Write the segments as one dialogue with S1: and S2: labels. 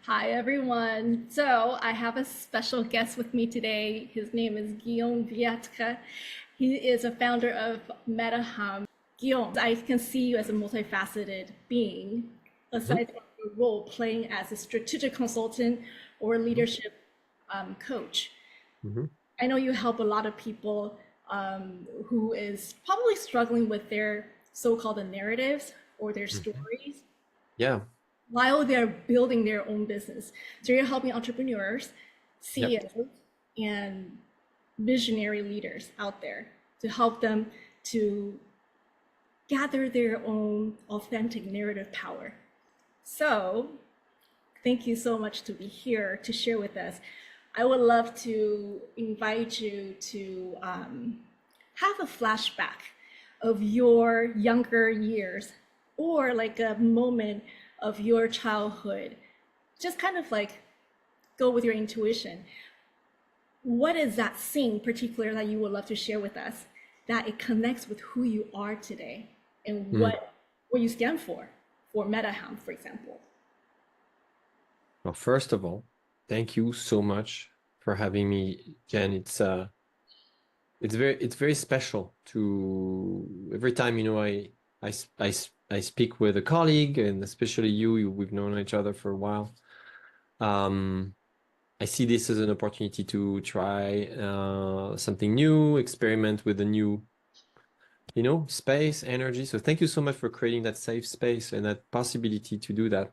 S1: Hi, everyone. So I have a special guest with me today. His name is Guillaume Wiatr. He is a founder of MetaHelm. Guillaume, I can see you as a multifaceted being,
S2: hmm
S1: aside from your role playing as a strategic consultant or leadership coach.
S2: hmm
S1: I know you help a lot of people who is probably struggling with their so-called narratives or their
S2: hmm
S1: stories
S2: Yeah.
S1: while they're building their own business. So you're helping entrepreneurs,
S2: Yep.
S1: CEOs, and visionary leaders out there to help them to gather their own authentic narrative power. So thank you so much to be here to share with us. I would love to invite you to have a flashback of your younger years or like a moment of your childhood. Just kind of like go with your intuition. What is that scene particular that you would love to share with us that it connects with who you are today and
S2: Mm.
S1: what you stand for MetaHelm, for example?
S2: Well, first of all, thank you so much for having me, Jen. It's very special to every time, I speak with a colleague, and especially we've known each other for a while. Um, I see this as an opportunity to try something new, experiment with a new, space, energy. So thank you so much for creating that safe space and that possibility to do that.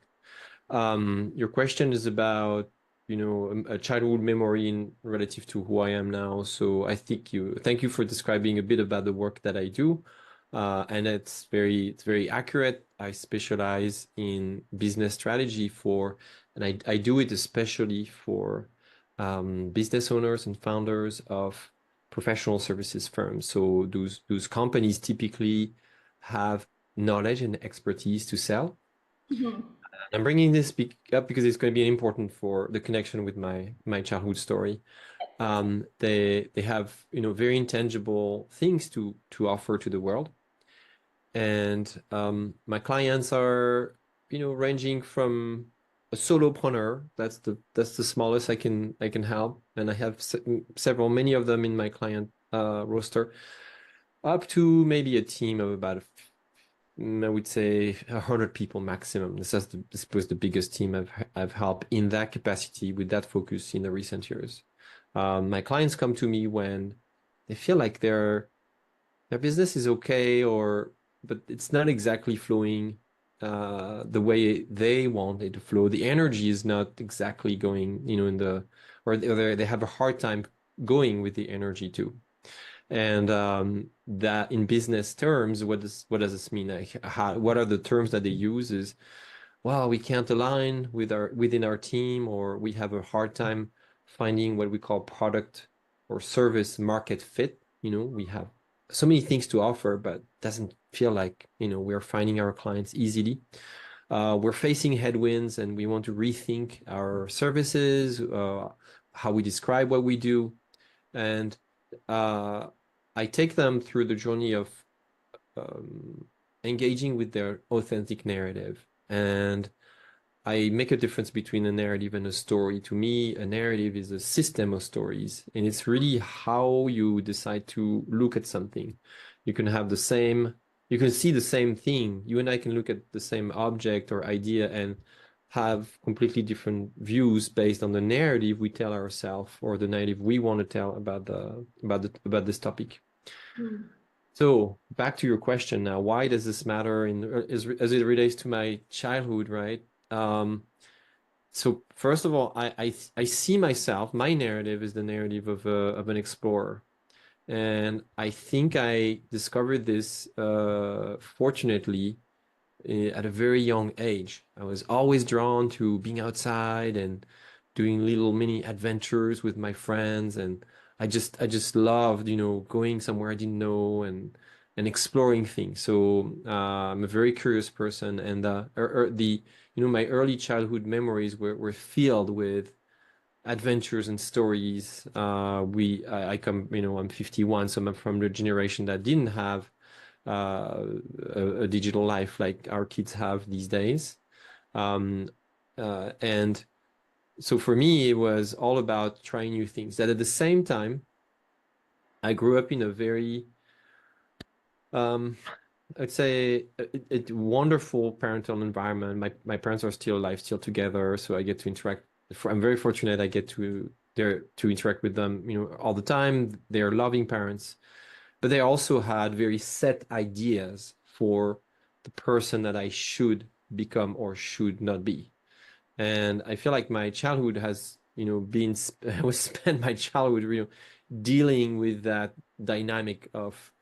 S2: Your question is about, a childhood memory in relative to who I am now. So thank you for describing a bit about the work that I do. And it's very accurate. I specialize in business strategy and I do it especially for business owners and founders of professional services firms. So those companies typically have knowledge and expertise to sell.
S1: Mhm.
S2: I'm bringing this up because it's going to be important for the connection with my childhood story. They have very intangible things to offer to the world, and my clients are ranging from a solopreneur. That's the smallest I can help, and I have several many of them in my client roster, up to maybe a team of about I would say 100 people maximum. This was the biggest team I've helped in that capacity with that focus in the recent years. My clients come to me when they feel like their business is okay, but it's not exactly flowing the way they want it to flow. The energy is not exactly going, or they have a hard time going with the energy too. And that in business terms, what does this mean? Like, what are the terms that they use? Is, well, we can't align within our team, or we have a hard time finding what we call product or service market fit. We have so many things to offer, but doesn't feel like we're finding our clients easily. We're facing headwinds, and we want to rethink our services, how we describe what we do, and uh, I take them through the journey of um, engaging with their authentic narrative. And I make a difference between a narrative and a story. To me, a narrative is a system of stories, and it's really how you decide to look at something. You can have the same, you can see the same thing. You and I can look at the same object or idea and have completely different views based on the narrative we tell ourselves or the narrative we want to tell about this topic.
S1: Mm.
S2: So back to your question now, why does this matter as it relates to my childhood, right? So first of all, I see myself, my narrative is the narrative of an explorer. And I think I discovered this fortunately at a very young age. I was always drawn to being outside and doing little mini adventures with my friends, and I just loved, going somewhere I didn't know and exploring things. So I'm a very curious person, and my early childhood memories were filled with adventures and stories. I come, I'm 51, so I'm from the generation that didn't have a digital life like our kids have these days. Um, and so for me, it was all about trying new things. That at the same time, I grew up in a very, um, I'd say, a wonderful parental environment. My parents are still alive, still together, so I get to interact. I'm very fortunate. I get to there to interact with them, all the time. They are loving parents, but they also had very set ideas for the person that I should become or should not be. And I feel like my childhood has, been I was spent my childhood, dealing with that dynamic of,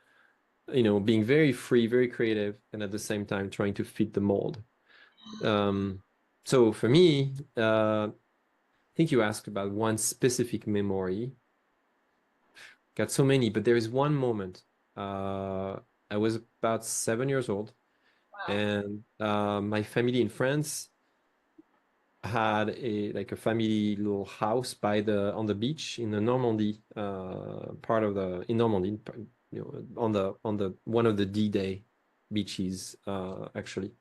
S2: being very free, very creative, and at the same time trying to fit the mold. Um, so for me, I think you asked about one specific memory. Got so many, but there is one moment. I was about 7 years old,
S1: Wow.
S2: and my family in France had a family little house by the on the beach in the Normandy part of the in Normandy, on the one of the D-Day beaches actually.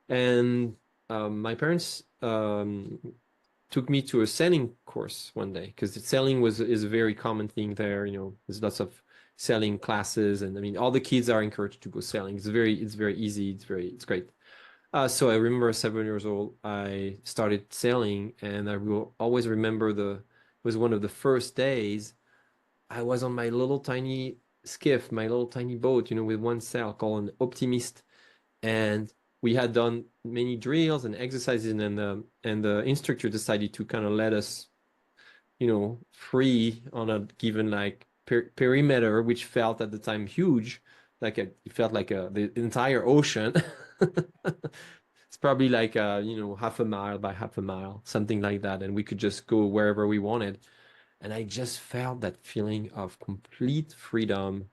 S2: And my parents took me to a sailing course one day because sailing is a very common thing there. There's lots of sailing classes, and I mean all the kids are encouraged to go sailing. It's very easy. It's great. So I remember 7 years old, I started sailing, and I will always remember it was one of the first days I was on my little tiny skiff, my little tiny boat, with one sail called an optimist. And we had done many drills and exercises, and the instructor decided to kind of let us, free on a given like perimeter, which felt at the time huge, it felt like the entire ocean. It's probably like half a mile by half a mile, something like that, and we could just go wherever we wanted. And I just felt that feeling of complete freedom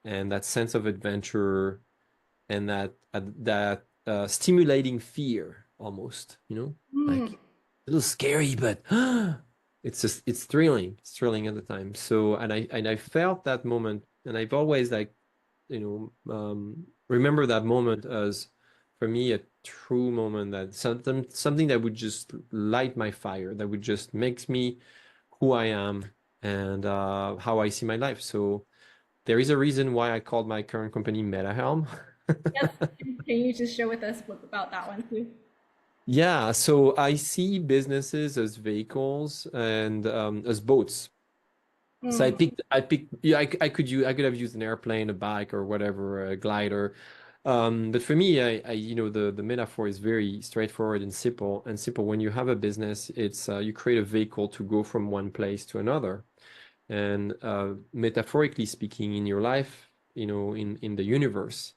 S2: and that sense of adventure and that stimulating fear almost,
S1: Mm.
S2: like a little scary, but it's thrilling. It's thrilling at the time. So and I felt that moment, and I've always like remember that moment as for me a true moment, that something that would just light my fire, that would just makes me who I am and how I see my life. So there is a reason why I called my current company MetaHelm.
S1: Yes. Can you just share with us about that one too?
S2: Yeah, so I see businesses as vehicles and as boats. So
S1: Mm.
S2: yeah, I could have used an airplane, a bike, or whatever, a glider. But for me, the metaphor is very straightforward and simple. And simple. When you have a business, it's you create a vehicle to go from one place to another. And metaphorically speaking, in your life, in the universe,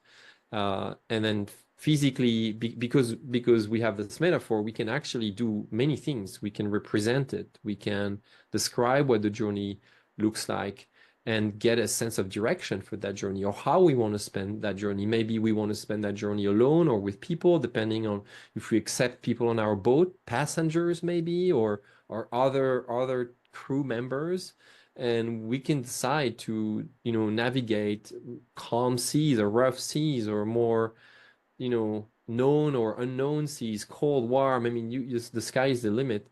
S2: and then physically, because we have this metaphor, we can actually do many things. We can represent it. We can describe what the journey looks like and get a sense of direction for that journey, or how we want to spend that journey. Maybe we want to spend that journey alone or with people, depending on if we accept people on our boat, passengers maybe, or other crew members. And we can decide to navigate calm seas or rough seas, or more known or unknown seas, cold, warm. I mean, the sky is the limit.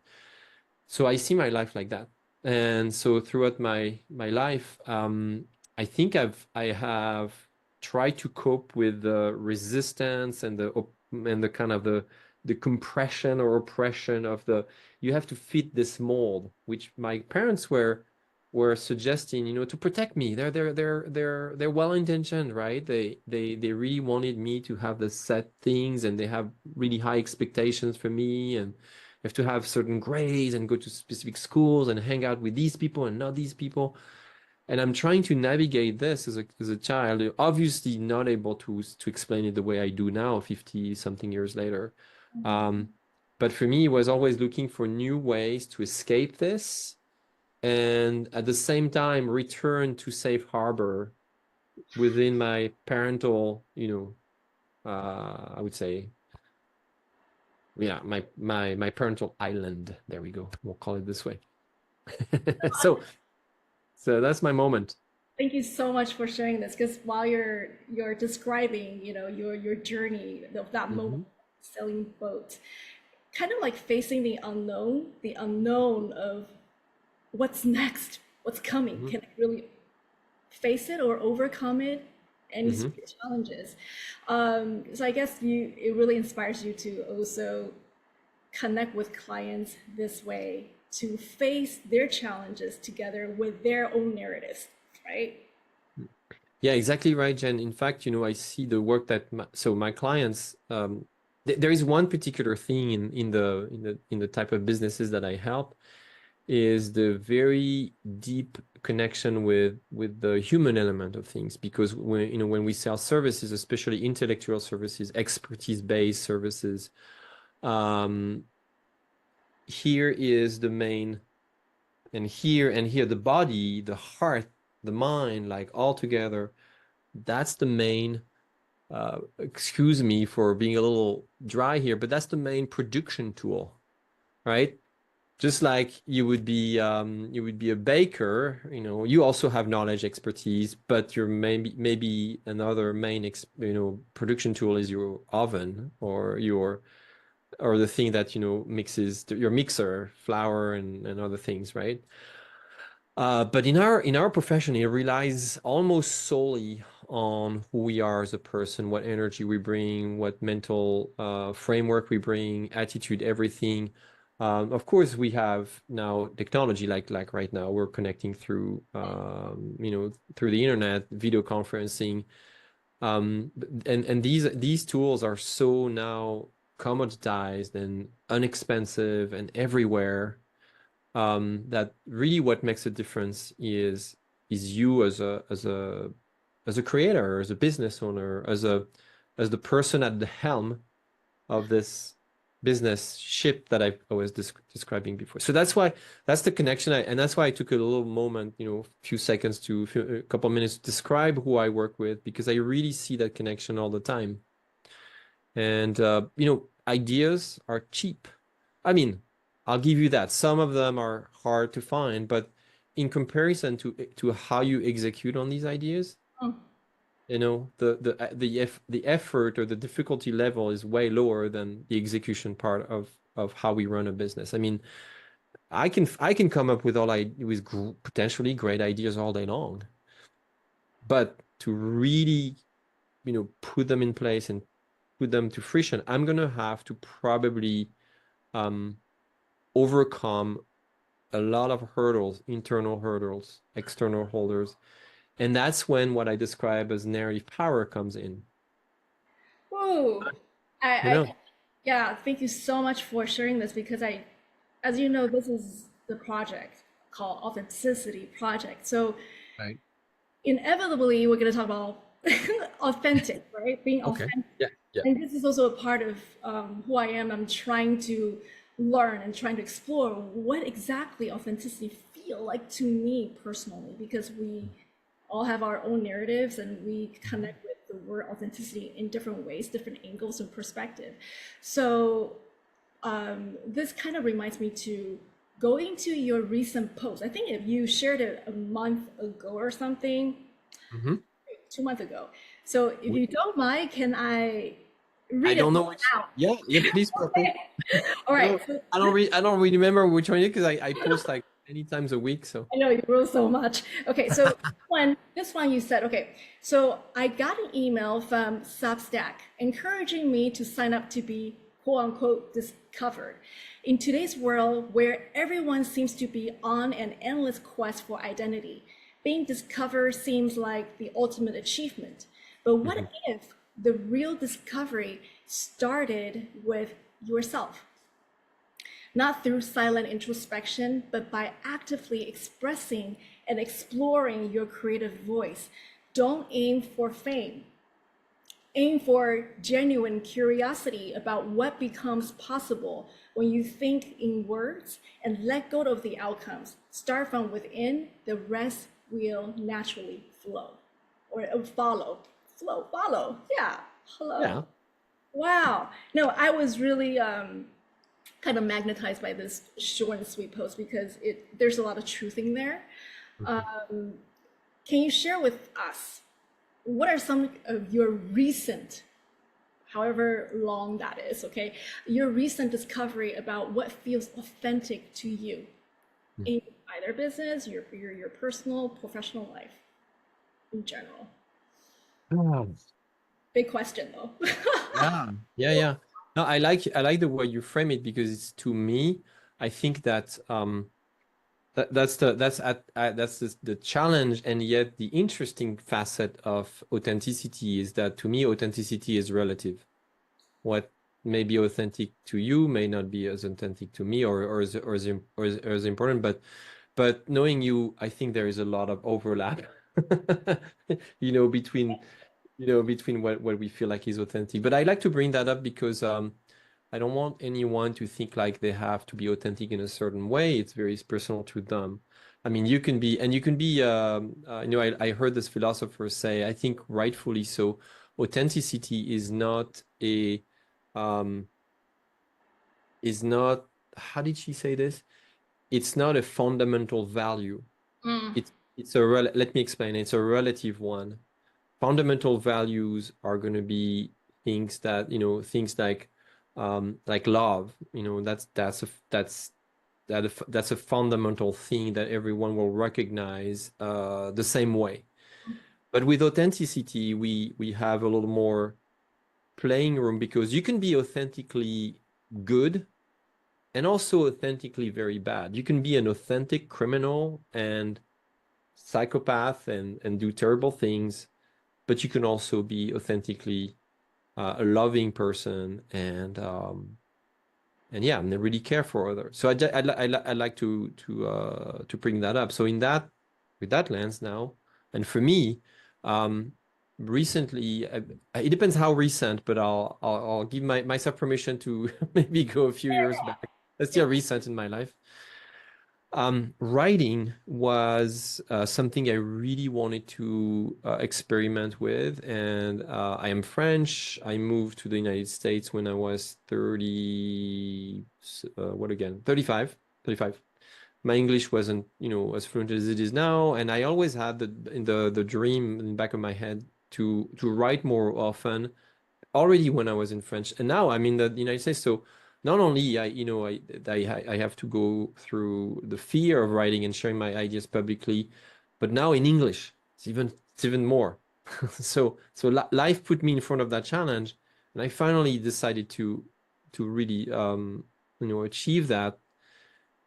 S2: So I see my life like that. And so throughout my life, I think I have tried to cope with the resistance and the kind of the compression or oppression of the you have to fit this mold, which my parents were suggesting, to protect me. They're well-intentioned, right? They really wanted me to have the set things, and they have really high expectations for me, and have to have certain grades and go to specific schools and hang out with these people and not these people. And I'm trying to navigate this as a child, obviously not able to explain it the way I do now, 50 something years later. Um, but for me, it was always looking for new ways to escape this, and at the same time return to safe harbor within my parental, I would say, yeah, my parental island. There we go. We'll call it this way. So so that's my moment.
S1: Thank you so much for sharing this. Because while you're describing, your journey of that moment
S2: Hmm.
S1: selling boat, kind of like facing the unknown of what's next, what's coming.
S2: Hmm.
S1: Can I really face it or overcome it? Any
S2: Hmm.
S1: sort of challenges. So I guess it really inspires you to also connect with clients this way, to face their challenges together with their own narratives, right?
S2: Yeah, exactly right, Jen. In fact, I see the work that my clients, there is one particular thing in the type of businesses that I help is the very deep connection with the human element of things. Because when we sell services, especially intellectual services, expertise-based services, um, here is the main, and here the body, the heart, the mind, like all together. That's the main, excuse me for being a little dry here, but that's the main production tool, right? Just like you would be a baker, you also have knowledge, expertise, but your maybe another main production tool is your oven, or the thing that mixes your mixer, flour and other things, right? But in our profession, it relies almost solely on who we are as a person, what energy we bring, what mental framework we bring, attitude, everything. Of course, we have now technology, like right now we're connecting through the internet, video conferencing, and these tools are so now commoditized and inexpensive and everywhere, that really what makes a difference is you as a creator, as a business owner, as the person at the helm of this business ship that I was describing before. So that's the connection, and that's why I took a little moment, a few seconds a couple minutes to describe who I work with, because I really see that connection all the time. And ideas are cheap. I mean, I'll give you that. Some of them are hard to find, but in comparison to how you execute on these ideas,
S1: Oh,
S2: the effort or the difficulty level is way lower than the execution part of how we run a business. I mean, I can come up with potentially great ideas all day long, but to really, put them in place and put them to fruition, I'm gonna have to probably um, overcome a lot of hurdles, internal hurdles, external hurdles. And that's when what I describe as narrative power comes in.
S1: whoa.
S2: You
S1: I
S2: know,
S1: Yeah, thank you so much for sharing this because as you know, this is the project called Authenticity Project. So
S2: right.
S1: inevitably, we're going to talk about authentic, right? Being
S2: Okay.
S1: authentic.
S2: Yeah. Yeah.
S1: And this is also a part of who I am. I'm trying to learn and trying to explore what exactly authenticity feel like to me personally, because we all have our own narratives and we
S2: Mhm.
S1: connect with the word authenticity in different ways, different angles and perspective. So this kind of reminds me to go into your recent post. I think if you shared it a month ago or something,
S2: Mhm.
S1: 2 months ago. So if
S2: We-
S1: you don't mind, can I
S2: I
S1: read it
S2: don't know which.
S1: out?
S2: Yeah. Yeah. Please feel free.
S1: All right. So
S2: I don't really remember which one it is because I post like many times a week. So.
S1: I know you wrote so much. Okay, so this one you said, okay, so I got an email from Substack encouraging me to sign up to be quote unquote discovered. In today's world where everyone seems to be on an endless quest for identity, being discovered seems like the ultimate achievement. But what
S2: Mhm.
S1: if the real discovery started with yourself? Not through silent introspection, but by actively expressing and exploring your creative voice. Don't aim for fame. Aim for genuine curiosity about what becomes possible when you think in words and let go of the outcomes. Start from within, the rest will naturally flow or follow. Flow, follow. Yeah. Hello.
S2: Yeah.
S1: Wow. No, I was really kind of magnetized by this short and sweet post because there's a lot of truth in there.
S2: Mhm.
S1: Can you share with us what are some of your recent however long that is, okay? Your recent discovery about what feels authentic to you in either business, your personal, professional life in general.
S2: Oh,
S1: Big question though.
S2: yeah, yeah, yeah. No, I like the way you frame it because it's to me, I think that that's the challenge, and yet the interesting facet of authenticity is that to me, authenticity is relative. What may be authentic to you may not be as authentic to me or as important, but knowing you, I think there is a lot of overlap, between between what we feel like is authentic. But I like to bring that up because I don't want anyone to think like they have to be authentic in a certain way. It's very personal to them. I mean, you can be, and you can be, I heard this philosopher say, I think rightfully so, authenticity um, is not, how did she say this? It's not a fundamental value.
S1: Mm,
S2: Let me explain. It's a relative one. Fundamental values are going to be things like love. That's a fundamental thing that everyone will recognize the same way. But with authenticity, we have a little more playing room because you can be authentically good and also authentically very bad. You can be an authentic criminal and psychopath and do terrible things, but you can also be authentically a loving person and yeah, and they really care for others. So I like to bring that up. So in that with that lens now, and for me, um, recently, it depends how recent, but I'll give myself permission to maybe go a few years back. That's still recent in my life. Writing was something I really wanted to experiment with, and I am French. I moved to the United States when I was 30, what again? 35, 35. My English wasn't, as fluent as it is now, and I always had the dream in the back of my head to write more often already when I was in French, and now I'm in the United States. So not only I have to go through the fear of writing and sharing my ideas publicly, but now in English, it's even more. So life put me in front of that challenge, and I finally decided to really achieve that.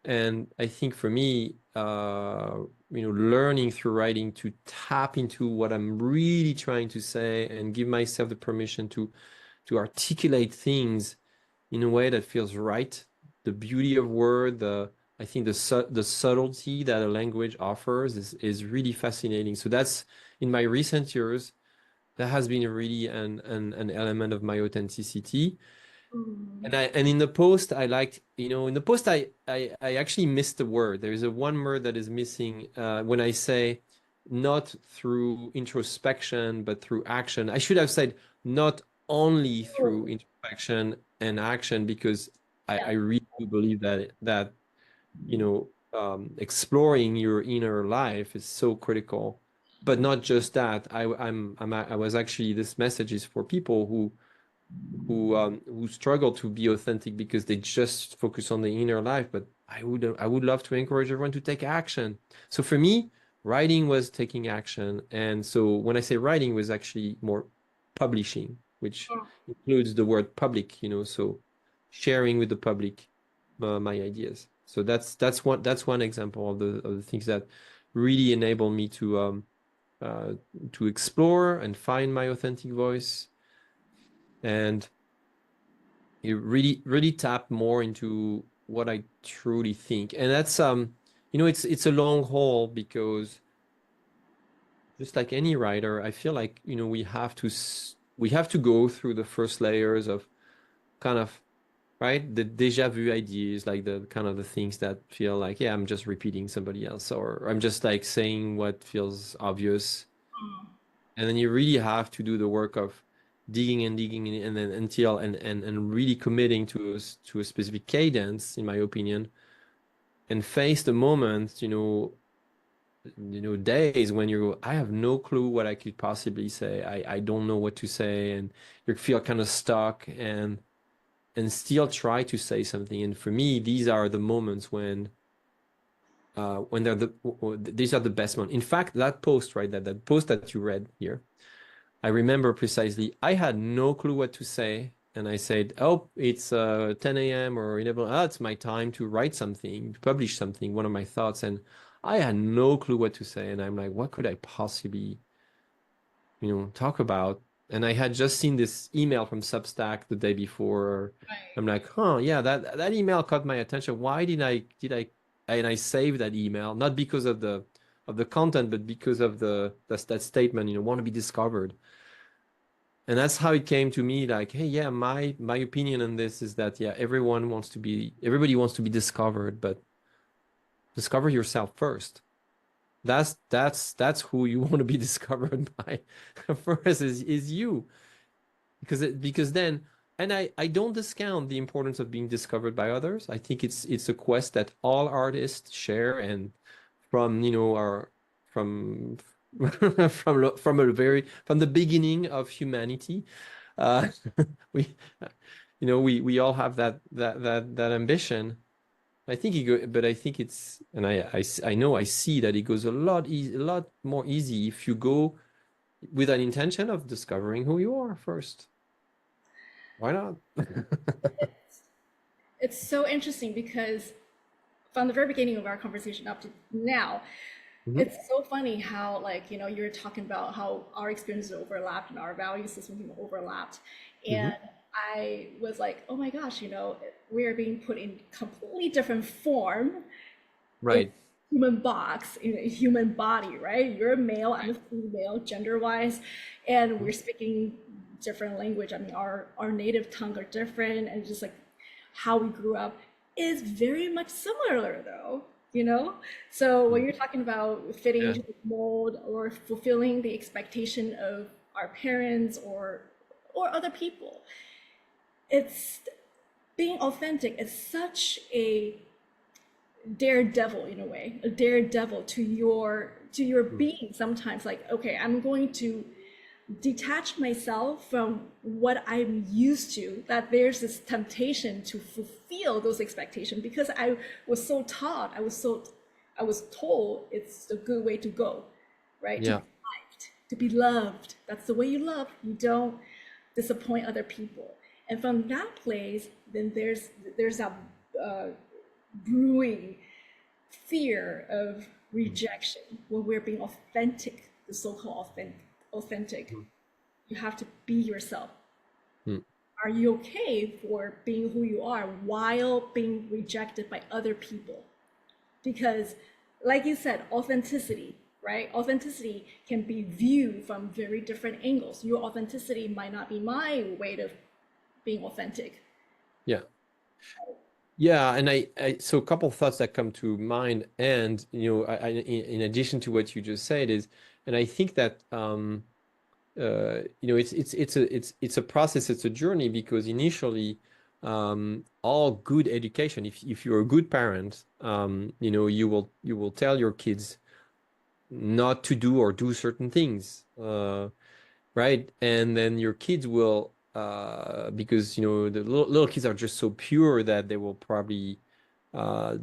S2: And I think for me, learning through writing to tap into what I'm really trying to say and give myself the permission to articulate things in a way that feels right. The beauty of word, I think the subtlety that a language offers is really fascinating. So that's in my recent years, that has been really an element of my authenticity.
S1: mm,
S2: And in the post, I liked, in the post, I actually missed the word. There is a one word that is missing when I say not through introspection, but through action. I should have said not only
S1: oh,
S2: through introspection and action, because I
S1: yeah.
S2: really do believe that exploring your inner life is so critical. But not just that. I was actually, this message is for people who struggle to be authentic because they just focus on the inner life. But I would love to encourage everyone to take action. So for me, writing was taking action, and so when I say writing, was actually more publishing, which includes the word public. So sharing with the public my ideas. So that's one example of the things that really enable me uh, to explore and find my authentic voice and you really tap more into what I truly think. And that's it's a long haul because just like any writer, I feel like, we have to go through the first layers of kind of right the deja vu ideas, like the kind of the things that feel like, yeah, I'm just repeating somebody else, or I'm just like saying what feels obvious. And then you really have to do the work of digging and digging and then until and really committing to a specific cadence, in my opinion, and face the moment, days when I have no clue what I could possibly say. I don't know what to say, and you feel kind of stuck and still try to say something. And for me, these are the moments when these are the best moments. In fact, that post, right, that post that you read here, I remember precisely. I had no clue what to say, and I said, "Oh, it's 10 a.m. or 11. Oh, it's my time to write something, to publish something, one of my thoughts." And I had no clue what to say, and I'm like, "What could I possibly, talk about?" And I had just seen this email from Substack the day before.
S1: Right.
S2: I'm like, "Huh, yeah, that email caught my attention. Why did I?" And I saved that email, not because of the content, but because of that statement, want to be discovered. And that's how it came to me, like, hey, yeah, my opinion on this is that, yeah, everybody wants to be discovered, but discover yourself first. That's who you want to be discovered by first is you. Because then, and I don't discount the importance of being discovered by others. I think it's a quest that all artists share, and from our from from the beginning of humanity, uh, we we all have that ambition. But I think it's, and I know I see that it goes a lot more easy if you go with an intention of discovering who you are first. Why not?
S1: It's so interesting because from the very beginning of our conversation up to now,
S2: Mhm,
S1: it's so funny how, like, you're talking about how our experiences overlapped and our value system overlapped. And
S2: mhm.
S1: I was like, oh my gosh, we are being put in completely different form in
S2: Right.
S1: human box, in a human body, right? You're a male, I'm a female, gender-wise, and we're
S2: Mhm.
S1: speaking different language. I mean, our native tongue are different, and just like how we grew up is very much similar, though. So when
S2: Mhm.
S1: you're talking about fitting
S2: Yeah.
S1: into the mold or fulfilling the expectation of our parents or other people, it's being authentic. It's such a daredevil in a way, a daredevil to your
S2: Mm.
S1: being sometimes. Like, okay, I'm going to detach myself from what I'm used to, that there's this temptation to fulfill those expectations because I was so taught, I was told it's a good way to go, right? To be
S2: Yeah.
S1: liked, to be loved. That's the way you love. You don't disappoint other people. And from that place, then there's that uh, brewing fear of rejection when we're being authentic, the so-called authentic.
S2: Mm.
S1: You have to be yourself.
S2: Mm.
S1: Are you okay for being who you are while being rejected by other people? Because, like you said, authenticity, right? Authenticity can be viewed from very different angles. Your authenticity might not be my way of being authentic.
S2: Yeah. Yeah, and so a couple of thoughts that come to mind, and in addition to what you just said is, and I think that it's a process, it's a journey, because initially, all good education, if you're a good parent, you will tell your kids not to do or do certain things, right? And then your kids will, because the little kids are just so pure that they will probably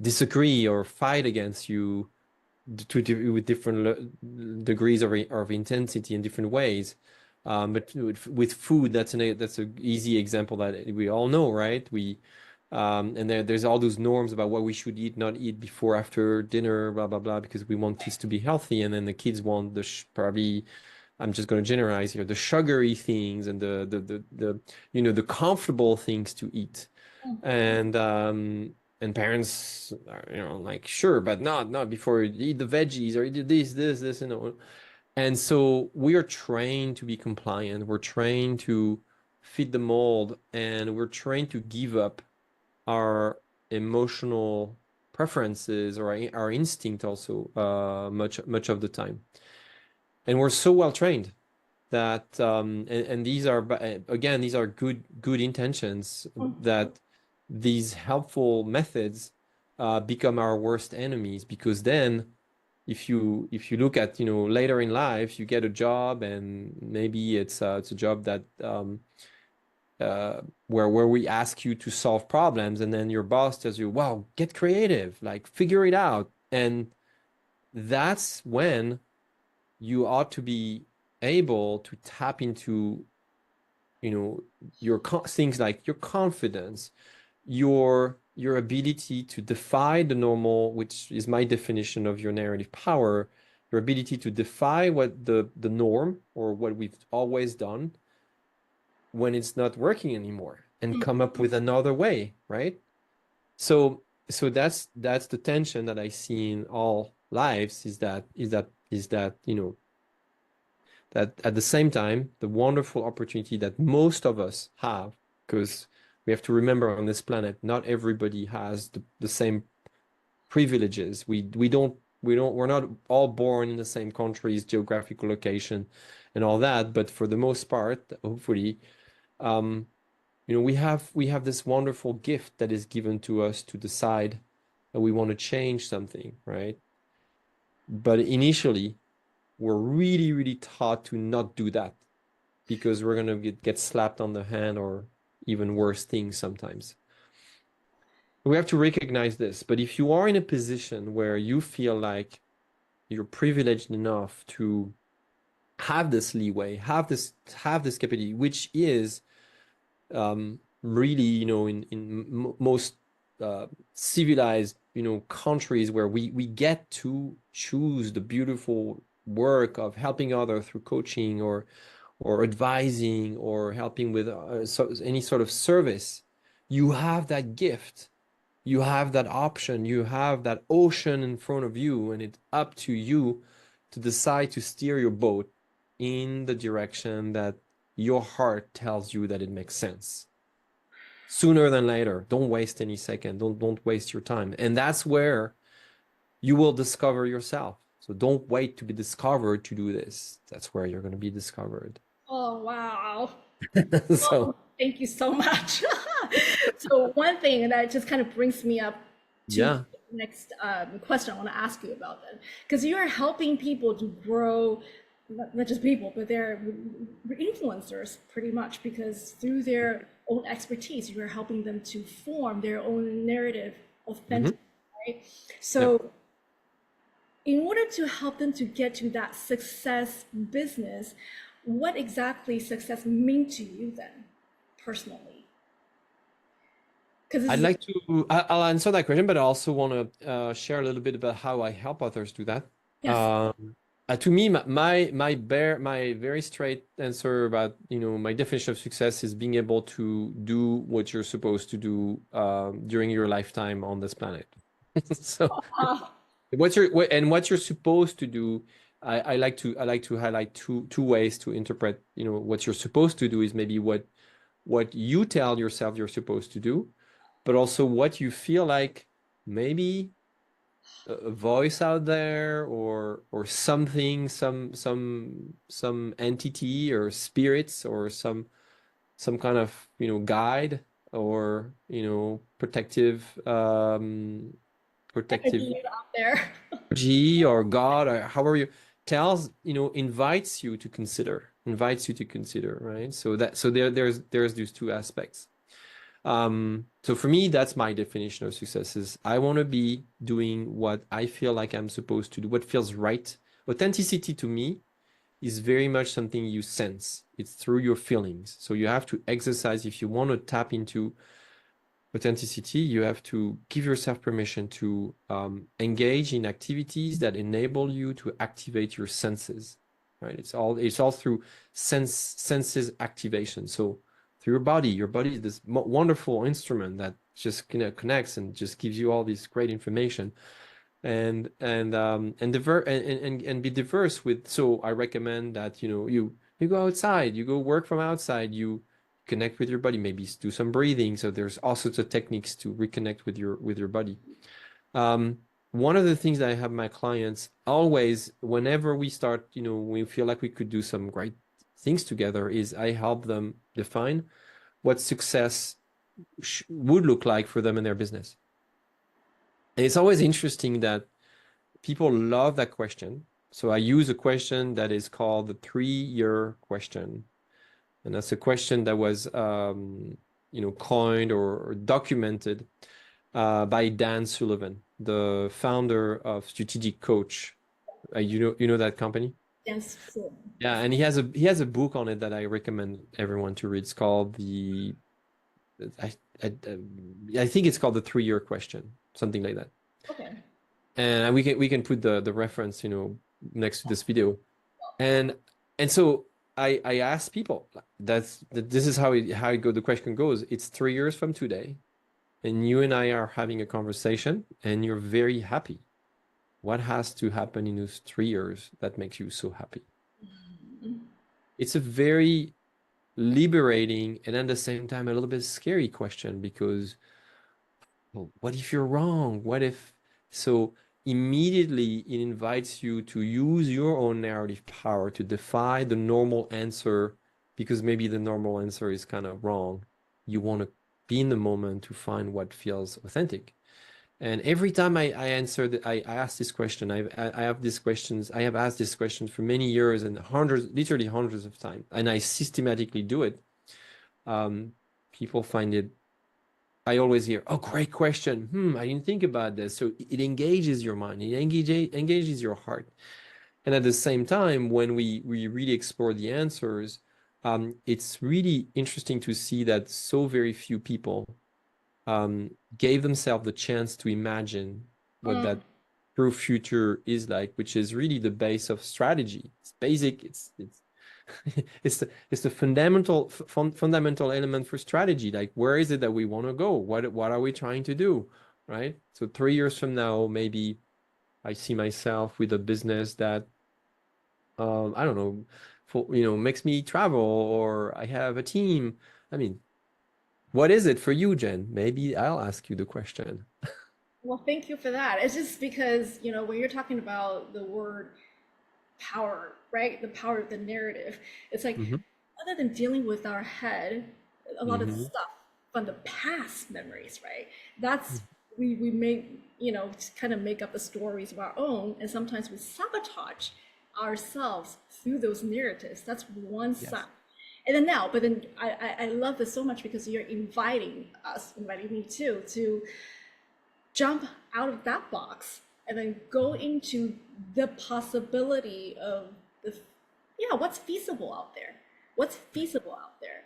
S2: disagree or fight against you with different degrees of intensity in different ways. But with food, that's a easy example that we all know, right? And there's all those norms about what we should eat, not eat before, after dinner, blah blah blah, because we want kids to be healthy, and then the kids want probably, I'm just going to generalize here, the sugary things and the comfortable things to eat. And parents are, like, sure, but not before you eat the veggies, or eat this, and so we are trained to be compliant, we're trained to fit the mold, and we're trained to give up our emotional preferences or our instinct also, much of the time. And we're so well trained that, and these are, again, these are good intentions, that these helpful methods become our worst enemies, because then if you look at, you know, later in life, you get a job and maybe it's a job that where we ask you to solve problems, and then your boss tells you, "Wow, get creative, like figure it out." And that's when you ought to be able to tap into, you know, your things like your confidence, your ability to defy the normal, which is my definition of your narrative power, your ability to defy what the norm or what we've always done when it's not working anymore, and come up with another way, right? So that's the tension that I see in all lives, is that you know, that at the same time, the wonderful opportunity that most of us have, because we have to remember, on this planet, not everybody has the same privileges. We're not all born in the same countries, geographical location, and all that. But for the most part, hopefully, you know, we have this wonderful gift that is given to us to decide that we want to change something, right? But initially, we're really, really taught to not do that, because we're going to get slapped on the hand, or even worse things sometimes. We have to recognize this. But if you are in a position where you feel like you're privileged enough to have this leeway, have this capacity, which is really, you know, in most civilized, you know, countries, where we get to choose the beautiful work of helping others through coaching, or advising, or helping with any sort of service. You have that gift, you have that option, you have that ocean in front of you, and it's up to you to decide to steer your boat in the direction that your heart tells you that it makes sense. Sooner than later. Don't waste any second. Don't waste your time. And that's where you will discover yourself. So don't wait to be discovered to do this. That's where you're going to be discovered.
S1: Oh, wow.
S2: So,
S1: Thank you so much. So one thing that just kind of brings me up to
S2: yeah.
S1: the next question I want to ask you about then, because you are helping people to grow, not just people, but they're influencers pretty much, because through their own expertise, you are helping them to form their own narrative authentic, right?
S2: Yeah.
S1: So in order to help them to get to that success business, what exactly success mean to you then, personally? Because
S2: I'd
S1: this is,
S2: like to, I'll answer that question, but I also want to share a little bit about how I help others do that.
S1: yes.
S2: To me, my very straight answer about, you know, my definition of success is being able to do what you're supposed to do during your lifetime on this planet. So what you're supposed to do, I like to highlight two ways to interpret, you know, what you're supposed to do is maybe what you tell yourself you're supposed to do, but also what you feel like maybe a voice out there, or something, some entity or spirits, or some kind of, you know, guide, or, you know, protective
S1: Energy out there.
S2: energy, or God, or however you tells, you know, invites you to consider, right? So there's these two aspects. So for me, that's my definition of success, is I want to be doing what I feel like I'm supposed to do, what feels right. Authenticity to me is very much something you sense. It's through your feelings. So you have to exercise. If you want to tap into authenticity, you have to give yourself permission to engage in activities that enable you to activate your senses, right? It's all through senses activation. So through your body is this wonderful instrument that just connects and just gives you all this great information, and be diverse with. So I recommend that, you know, you go outside, you go work from outside, you connect with your body, maybe do some breathing. So there's all sorts of techniques to reconnect with your body. One of the things that I have my clients always, whenever we start, you know, we feel like we could do some great things together, is I help them define what success would look like for them in their business. And it's always interesting that people love that question. So I use a question that is called the 3-year question. And that's a question that was, coined or documented by Dan Sullivan, the founder of Strategic Coach. You know that company?
S1: Yes. So,
S2: Yeah, and he has a book on it that I recommend everyone to read. It's called I, I, I think it's called the 3-year question, something like that.
S1: okay.
S2: And we can put the reference, next to this video. And so I asked people, this is how the question goes. It's 3 years from today, and you and I are having a conversation, and you're very happy. What has to happen in those 3 years that makes you so happy? It's a very liberating and at the same time a little bit scary question, because well, what if you're wrong? What if so immediately it invites you to use your own narrative power to defy the normal answer, because maybe the normal answer is kind of wrong. You want to be in the moment to find what feels authentic. And every time I answer that, I ask this question. I have these questions. I have asked this question for many years and literally hundreds of times, and I systematically do it. People find it. I always hear, "Oh, great question. I didn't think about this." So it engages your mind. It engages your heart. And at the same time, when we really explore the answers, it's really interesting to see that so very few people gave themselves the chance to imagine what that true future is like, which is really the base of strategy. It's basic. It's it's the fundamental element for strategy. Like, where is it that we want to go? What are we trying to do? Right? So 3 years from now, maybe I see myself with a business that I don't know, makes me travel, or I have a team. I mean, what is it for you, Jen? Maybe I'll ask you the question.
S1: Well, thank you for that. It's just because, when you're talking about the word power, right? The power of the narrative. It's like,
S2: Mm-hmm.
S1: other than dealing with our head, a lot of
S2: Mm-hmm.
S1: stuff from the past memories, right? That's we make, kind of make up the stories of our own, and sometimes we sabotage ourselves through those narratives. That's one
S2: Yes.
S1: side. And then now, but then I love this so much because you're inviting me too, to jump out of that box and then go into the possibility of what's feasible out there. What's feasible out there?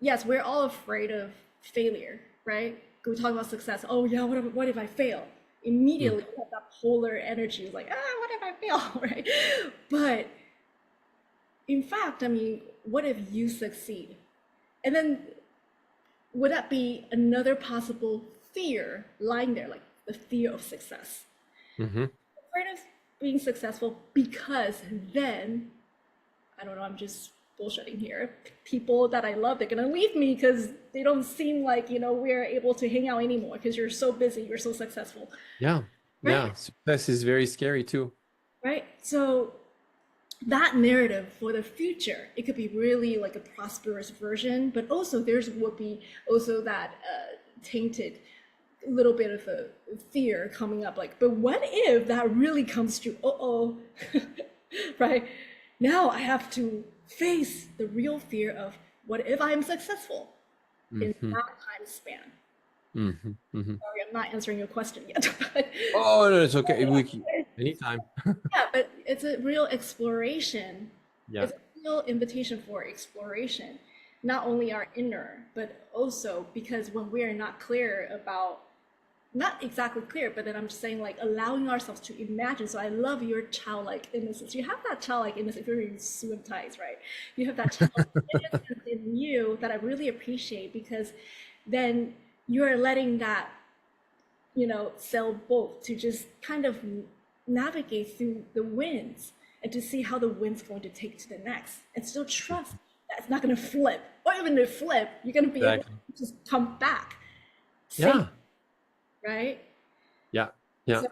S1: Yes, we're all afraid of failure, right? We talk about success. Oh yeah, what if I fail? Immediately we have that polar energy, like, what if I fail, right? But in fact, I mean, what if you succeed? And then would that be another possible fear lying there, like the fear of success?
S2: Mm-hmm.
S1: Afraid of being successful because then, I don't know, I'm just bullshitting here. People that I love, they're gonna leave me because they don't seem like, we're able to hang out anymore because you're so busy, you're so successful,
S2: Yeah.
S1: right?
S2: Yeah. Success is very scary too.
S1: Right? So that narrative for the future, it could be really like a prosperous version, but also would be also that tainted little bit of a fear coming up, like, but what if that really comes true? Right? Now I have to face the real fear of what if I'm successful in
S2: Mm-hmm.
S1: that time span.
S2: Mm-hmm. Mm-hmm.
S1: Sorry, I'm not answering your question yet. But
S2: Oh, no, it's okay. Anytime.
S1: yeah, but it's a real exploration.
S2: Yeah.
S1: It's a real invitation for exploration, not only our inner, but also because when we are not clear about, not exactly clear, but then I'm just saying, like, allowing ourselves to imagine. So I love your childlike innocence. You have that childlike innocence. If you're in swim ties, right? You have that childlike innocence in you that I really appreciate, because then you're letting that, sailboat to just kind of navigate through the winds and to see how the wind's going to take to the next, and still trust that it's not going to flip, or even if flip, you're going to be able
S2: Exactly.
S1: to just come back safe,
S2: Yeah.
S1: right?
S2: Yeah. Yeah.
S1: So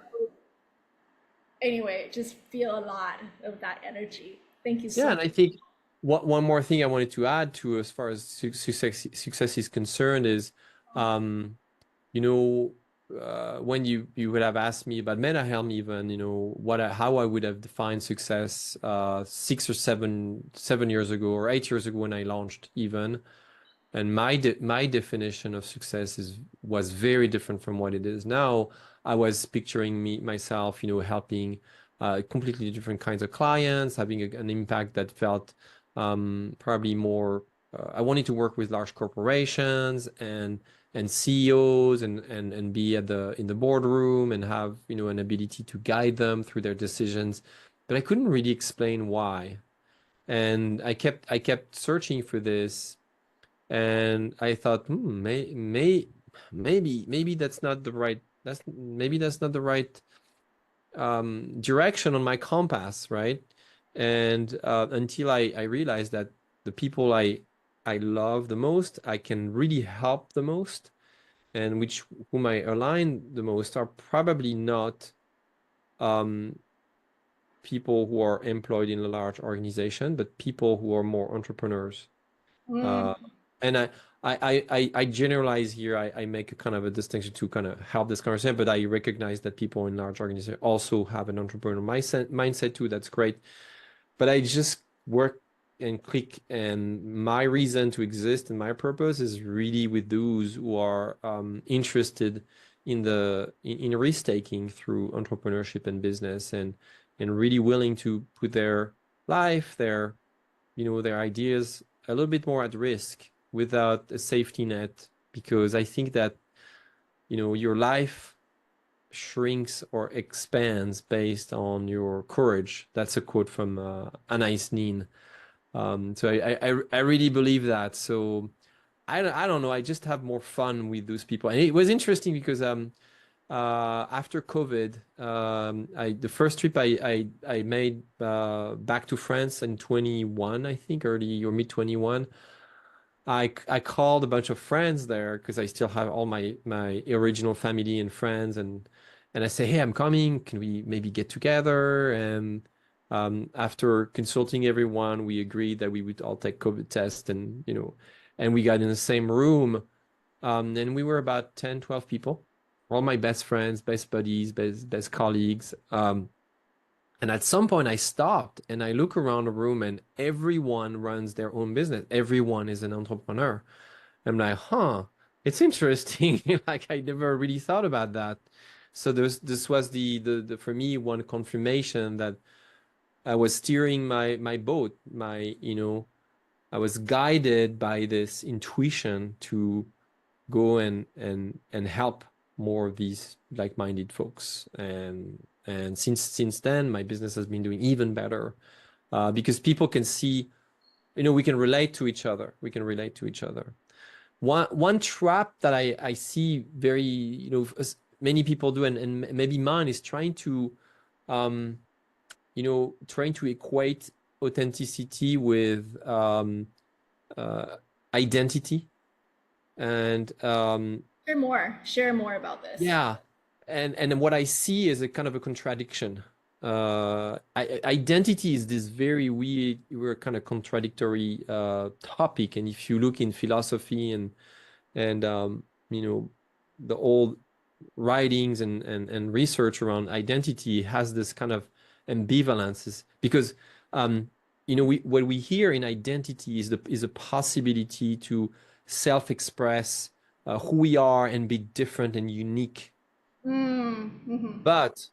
S1: anyway, just feel a lot of that energy. Thank you
S2: Yeah.
S1: so
S2: And
S1: much.
S2: I think one more thing I wanted to add to, as far as success is concerned, is, um, you know, when you would have asked me about MetaHelm, even, you know, how I would have defined success 6 or 7 years ago or 8 years ago when I launched even, and my definition of success was very different from what it is now. I was picturing myself, you know, helping completely different kinds of clients, having an impact that felt probably more. I wanted to work with large corporations and CEOs and be in the boardroom and have, you know, an ability to guide them through their decisions, but I couldn't really explain why. And I kept searching for this, and I thought, maybe that's not the right direction on my compass, right? And until I realized that the people I love the most, I can really help the most, and whom I align the most are probably not um, people who are employed in a large organization, but people who are more entrepreneurs.
S1: Mm,
S2: Uh, and I generalize here. I make a kind of a distinction to kind of help this conversation, but I recognize that people in large organizations also have an entrepreneurial mindset too. That's great. But I just work and click, and my reason to exist and my purpose is really with those who are interested in risk-taking through entrepreneurship and business, and really willing to put their life, their, you know, their ideas a little bit more at risk without a safety net, because I think that, you know, your life shrinks or expands based on your courage. That's a quote from Anais Nin. So I really believe that. So I don't know. I just have more fun with those people, and it was interesting because after COVID, the first trip I made back to France in 21, I think, early or mid 21. I called a bunch of friends there because I still have all my original family and friends, and I say, hey, I'm coming. Can we maybe get together? And after consulting everyone, we agreed that we would all take COVID tests, and, you know, and we got in the same room. And we were about 10, 12 people, all my best friends, best buddies, best colleagues. And at some point, I stopped and I look around the room, and everyone runs their own business. Everyone is an entrepreneur. I'm like, huh, it's interesting. Like, I never really thought about that. So this was the for me one confirmation that I was steering my boat. You know, I was guided by this intuition to go and help more of these like-minded folks. And since then, my business has been doing even better, because people can see, you know, we can relate to each other. We can relate to each other. One trap that I see very, you know, many people do, and maybe mine, is trying to, um, you know, trying to equate authenticity with uh, identity. And
S1: share more about this.
S2: yeah, and what I see is a kind of a contradiction. Identity is this very weird kind of contradictory topic, and if you look in philosophy and you know, the old writings and research around identity has this kind of ambivalences, because you know, what we hear in identity is a possibility to self-express who we are and be different and unique.
S1: Mm-hmm.
S2: But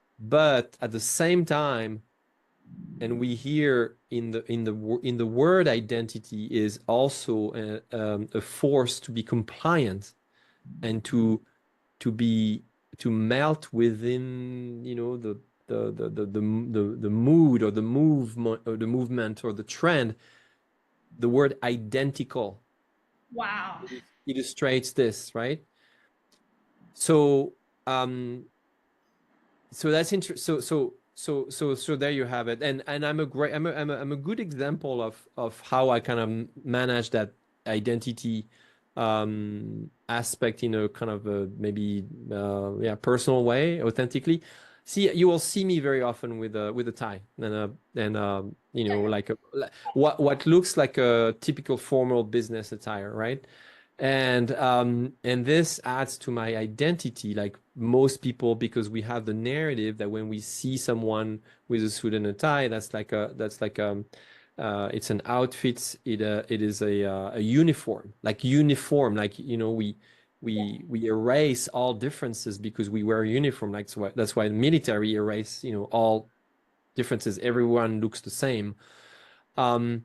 S2: at the same time, and we hear in the word identity is also a force to be compliant and to be to melt within, you know, the mood or the movement or the trend. The word identical
S1: Wow.
S2: illustrates this, right? So um so that's interesting. So there you have it. And I'm a good example of how I kind of manage that identity aspect in a kind of a maybe yeah, personal way, authentically. You will see me very often with a tie and you know, like what looks like a typical formal business attire, right? And this adds to my identity. Like, most people, because we have the narrative that when we see someone with a suit and a tie, it's an outfit. It is a uniform, like we erase all differences because we wear a uniform. Like, so that's why the military erase, all differences. Everyone looks the same. And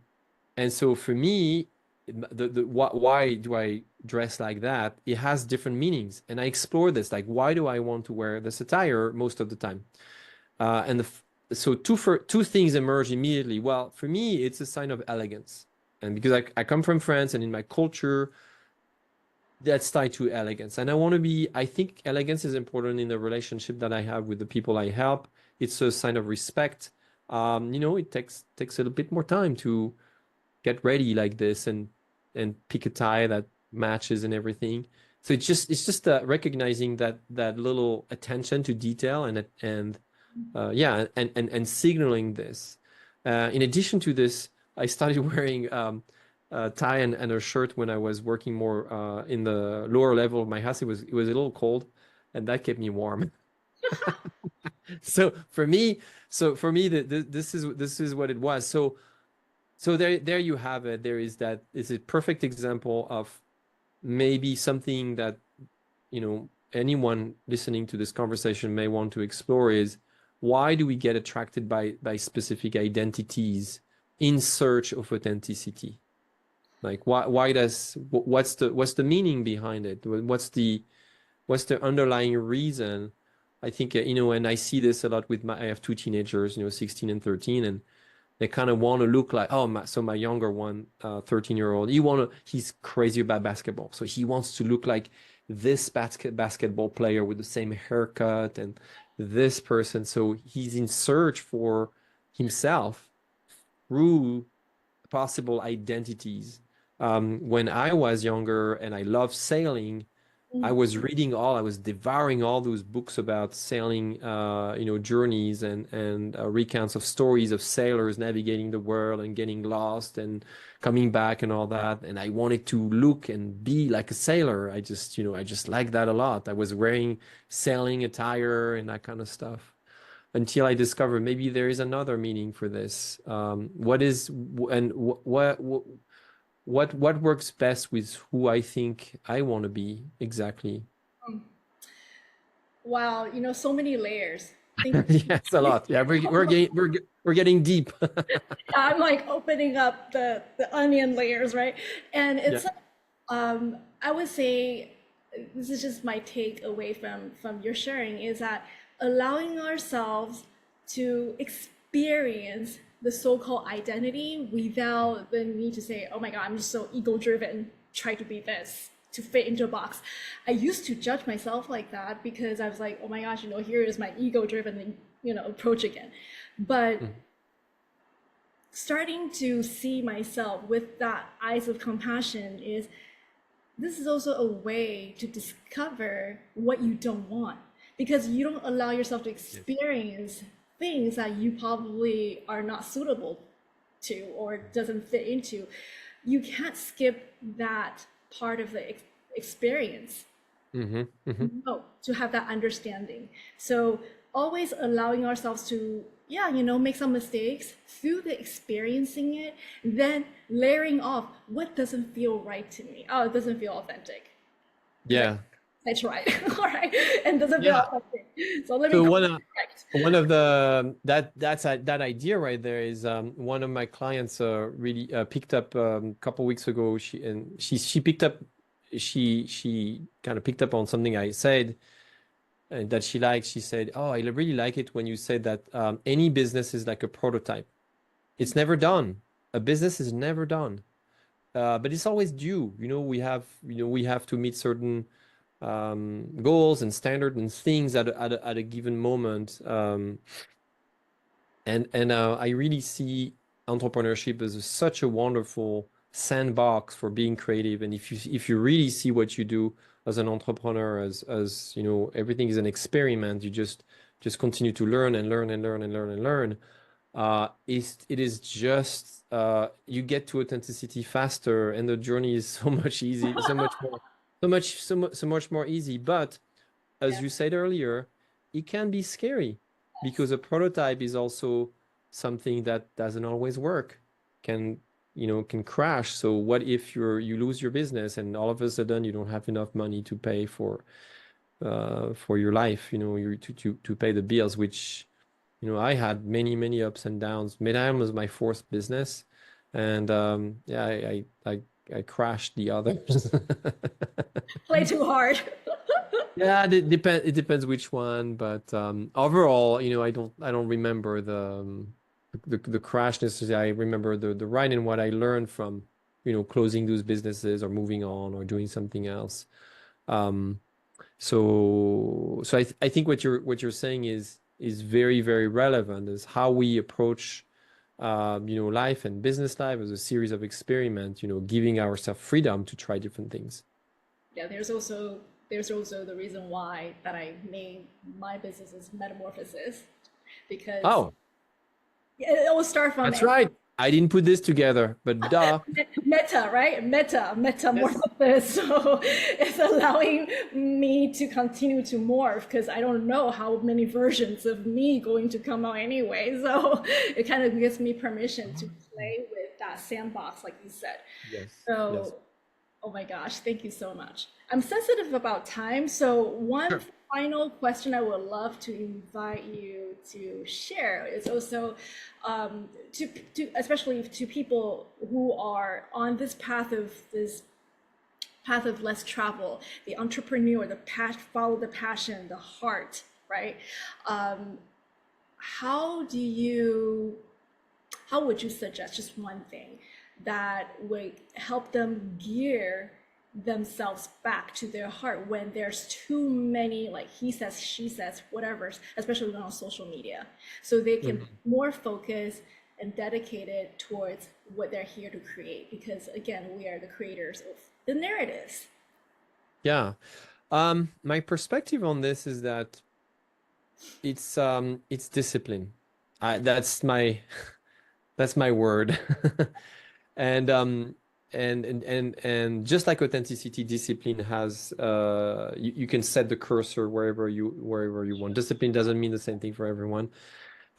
S2: so for me, why do I dress like that? It has different meanings, and I explore this. Like, why do I want to wear this attire most of the time? So two things emerge immediately. Well, for me, it's a sign of elegance, and because I come from France, and in my culture, that's tied to elegance. And I think elegance is important in the relationship that I have with the people I help. It's a sign of respect. It takes a little bit more time to get ready like this and pick a tie that matches and everything. So it's just recognizing that little attention to detail and signaling this. In addition to this, I started wearing a tie and a shirt when I was working more in the lower level of my house. It was a little cold, and that kept me warm. So for me, this is what it was. So there you have it. There is a perfect example of maybe something that anyone listening to this conversation may want to explore is, why do we get attracted by specific identities in search of authenticity? Like, what's the meaning behind it? What's the underlying reason? I think and I see this a lot I have two teenagers, 16 and 13, and they kind of want to look like, my younger one, 13-year-old, he's crazy about basketball. So he wants to look like this basketball player with the same haircut and this person. So he's in search for himself through possible identities. When I was younger and I loved sailing, I was devouring all those books about sailing, journeys and recounts of stories of sailors navigating the world and getting lost and coming back and all that. And I wanted to look and be like a sailor. I just liked that a lot. I was wearing sailing attire and that kind of stuff until I discovered maybe there is another meaning for this. What works best with who I think I want to be exactly?
S1: Wow, so many layers. Thank
S2: Yeah, it's a lot. Yeah, we're getting deep.
S1: I'm like opening up the onion layers, right? And
S2: Yeah.
S1: it's I would say this is just my take away from your sharing, is that allowing ourselves to experience the so-called identity without the need to say, oh my God, I'm just so ego-driven, try to be this to fit into a box. I used to judge myself like that because I was like, oh my gosh, here is my ego-driven, approach again. But starting to see myself with that eyes of compassion this is also a way to discover what you don't want, because you don't allow yourself to experience things that you probably are not suitable to or doesn't fit into. You can't skip that part of the experience. No, to have that understanding. So always allowing ourselves to make some mistakes through the experiencing it, then layering off what doesn't feel right to me. Oh, it doesn't feel authentic.
S2: Yeah.
S1: I tried. All right. And doesn't feel
S2: Yeah.
S1: authentic. So let me
S2: So
S1: correct.
S2: one of that idea right there is one of my clients really picked up a couple weeks ago. She picked up she kind of picked up on something I said that she liked. She said, "Oh, I really like it when you said that any business is like a prototype. It's never done. A business is never done, but it's always due. We have to meet certain goals and standards and things at a given moment. And I really see entrepreneurship as such a wonderful sandbox for being creative. And if you really see what you do as an entrepreneur, as everything is an experiment, you just continue to learn and learn and learn and learn and learn. It is just you get to authenticity faster, and the journey is so much easy, so much more easy. But as you said earlier, it can be scary because a prototype is also something that doesn't always work, can, can crash. So what if you lose your business and all of a sudden you don't have enough money to pay for your life, to pay the bills, which, I had many ups and downs. MetaHelm was my fourth business, and yeah, I crashed the others.
S1: Play too hard.
S2: Yeah, it depends which one, but overall, I don't remember the crash necessarily. I remember the ride and what I learned from, closing those businesses or moving on or doing something else. Um, so I think what you're saying is very relevant, is how we approach life and business life as a series of experiments, giving ourselves freedom to try different things.
S1: Yeah, there's also the reason why that I named my business as Metamorphosis, because
S2: Oh,
S1: it all start from
S2: that's right. I didn't put this together, but duh.
S1: meta, right?
S2: Yes.
S1: Metamorphosis. So it's allowing me to continue to morph because I don't know how many versions of me going to come out anyway. So it kind of gives me permission to play with that sandbox, like you said.
S2: Yes. Yes.
S1: So, oh my gosh, thank you so much. I'm sensitive about time, so one
S2: Sure.
S1: final question I would love to invite you to share is also to especially to people who are on this path of less travel, the entrepreneur, follow the passion, the heart, right? Um, how do you how would you suggest just one thing that would help them gear themselves back to their heart when there's too many, like he says, she says, whatever, especially on social media, so they can
S2: Mhm.
S1: more focus and dedicated towards what they're here to create? Because again, we are the creators of the narratives.
S2: Yeah. My perspective on this is that it's discipline. That's my that's my word. And and just like authenticity, discipline has you can set the cursor wherever you want. Discipline doesn't mean the same thing for everyone,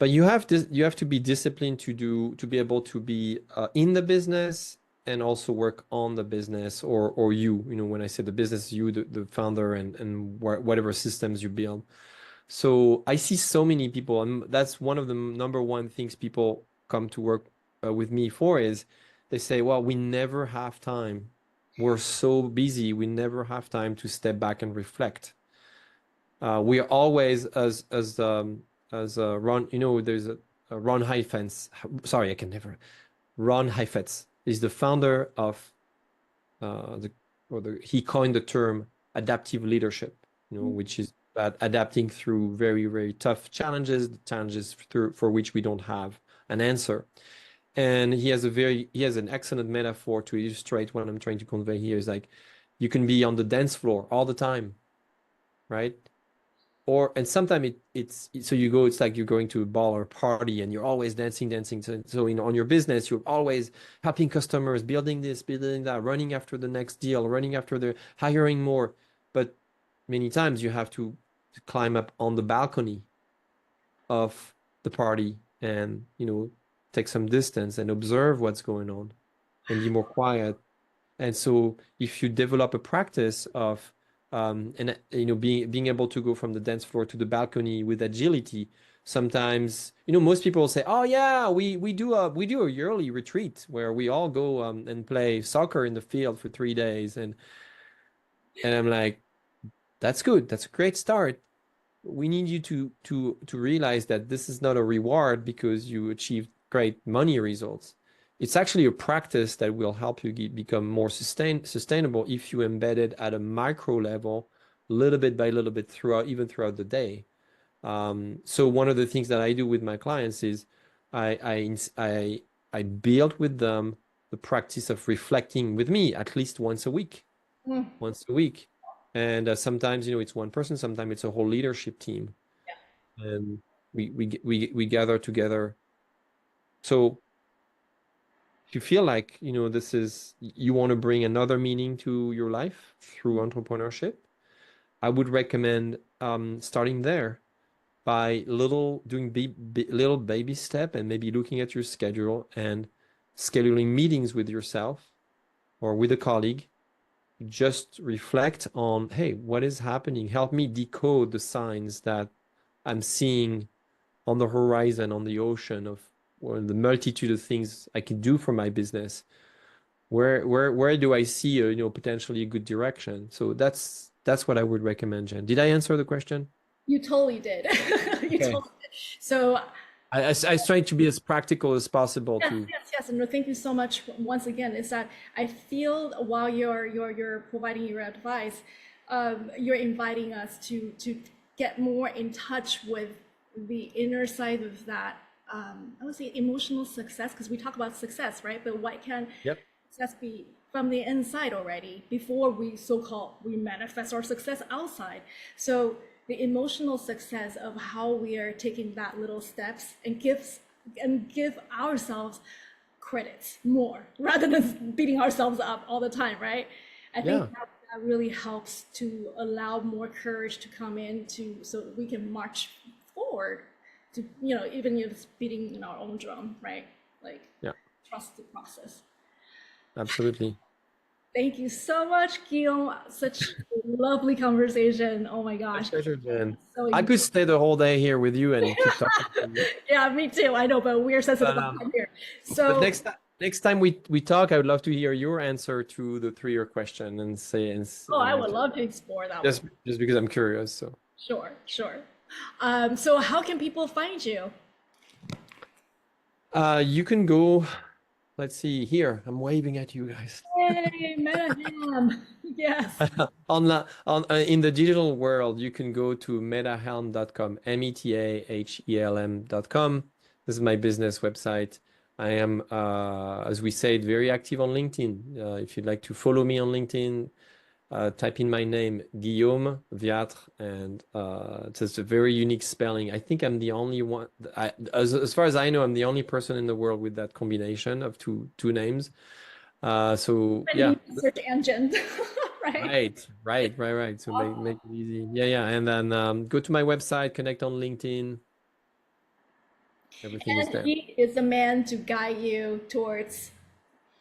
S2: but you have to be disciplined to be able to be in the business and also work on the business, or when I say the business, you the founder, and whatever systems you build. So I see so many people, and that's one of the number one things people come to work with me for, is they say, well, we never have time. We're so busy, we never have time to step back and reflect. We are always, as Ron, there's a Ron Heifetz. Sorry, I can never. Ron Heifetz is the founder of the he coined the term adaptive leadership, which is about adapting through very tough challenges, the challenges for which we don't have an answer. And he has an excellent metaphor to illustrate what I'm trying to convey here. Is like, you can be on the dance floor all the time, right? And sometimes so you go, it's like you're going to a ball or a party and you're always dancing. So on your business, you're always helping customers, building this, building that, running after the next deal, running after the hiring more. But many times you have to climb up on the balcony of the party and, take some distance and observe what's going on and be more quiet. And so if you develop a practice of and being able to go from the dance floor to the balcony with agility, sometimes, most people say, oh yeah, we do a yearly retreat where we all go and play soccer in the field for 3 days. And I'm like, that's good. That's a great start. We need you to realize that this is not a reward because you achieved great money results. It's actually a practice that will help you become more sustainable if you embed it at a micro level, little bit by little bit, throughout the day. So one of the things that I do with my clients is I build with them the practice of reflecting with me at least
S1: Mm,
S2: once a week. And sometimes, it's one person, sometimes it's a whole leadership team, and we gather together. So if you feel like, you want to bring another meaning to your life through entrepreneurship, I would recommend starting there by doing little baby step and maybe looking at your schedule and scheduling meetings with yourself or with a colleague. Just reflect on, hey, what is happening? Help me decode the signs that I'm seeing on the horizon, on the ocean of or the multitude of things I can do for my business. Where do I see a, potentially a good direction? So that's what I would recommend, Jen. Did I answer the question?
S1: You totally did. You
S2: Okay.
S1: totally did. So
S2: I was trying to be as practical as possible
S1: yes,
S2: to.
S1: yes, yes. And no, thank you so much once again. Is that I feel while you're providing your advice, you're inviting us to get more in touch with the inner side of that. I would say emotional success, because we talk about success, right? But what can
S2: Yep.
S1: success be from the inside already before we so-called we manifest our success outside? So the emotional success of how we are taking that little steps and give ourselves credits more rather than beating ourselves up all the time, right? I think
S2: Yeah.
S1: that really helps to allow more courage to come in to so that we can march forward to, even if it's beating in our own drum, right? Like
S2: Yeah.
S1: trust the process.
S2: Absolutely.
S1: Thank you so much, Guillaume. Such a lovely conversation. Oh my
S2: My
S1: gosh.
S2: pleasure, Jen.
S1: So
S2: I could stay the whole day here with you and keep talking to you.
S1: yeah, me too. I know, but we're sensitive
S2: But
S1: about
S2: um,
S1: time here.
S2: but
S1: So,
S2: next time we talk, I would love to hear your answer to the three-year question and say
S1: oh, I
S2: and
S1: would love to explore that with
S2: just because I'm curious. So
S1: sure, sure. So how can people find you?
S2: you can go. Let's see here. I'm waving at you guys.
S1: Yay, MetaHelm. Yes.
S2: On in the digital world, you can go to metahelm.com, metahelm.com. This is my business website. I am, as we said, very active on LinkedIn. If you'd like to follow me on LinkedIn, type in my name, Guillaume Wiatr, and it's just a very unique spelling. I think I'm the only one. As far as I know, I'm the only person in the world with that combination of two names. So
S1: And
S2: yeah,
S1: you search engine, right?
S2: right. So make it easy. Yeah. And then go to my website, connect on LinkedIn. Everything is
S1: And
S2: there.
S1: he is the man to guide you towards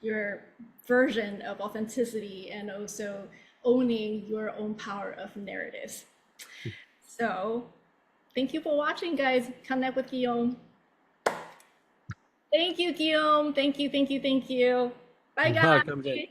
S1: your version of authenticity and also owning your own power of narratives. So thank you for watching, guys. Connect with Guillaume. Thank you, Guillaume. Thank you, thank you, thank you. Bye,
S2: Welcome, Jen.
S1: guys.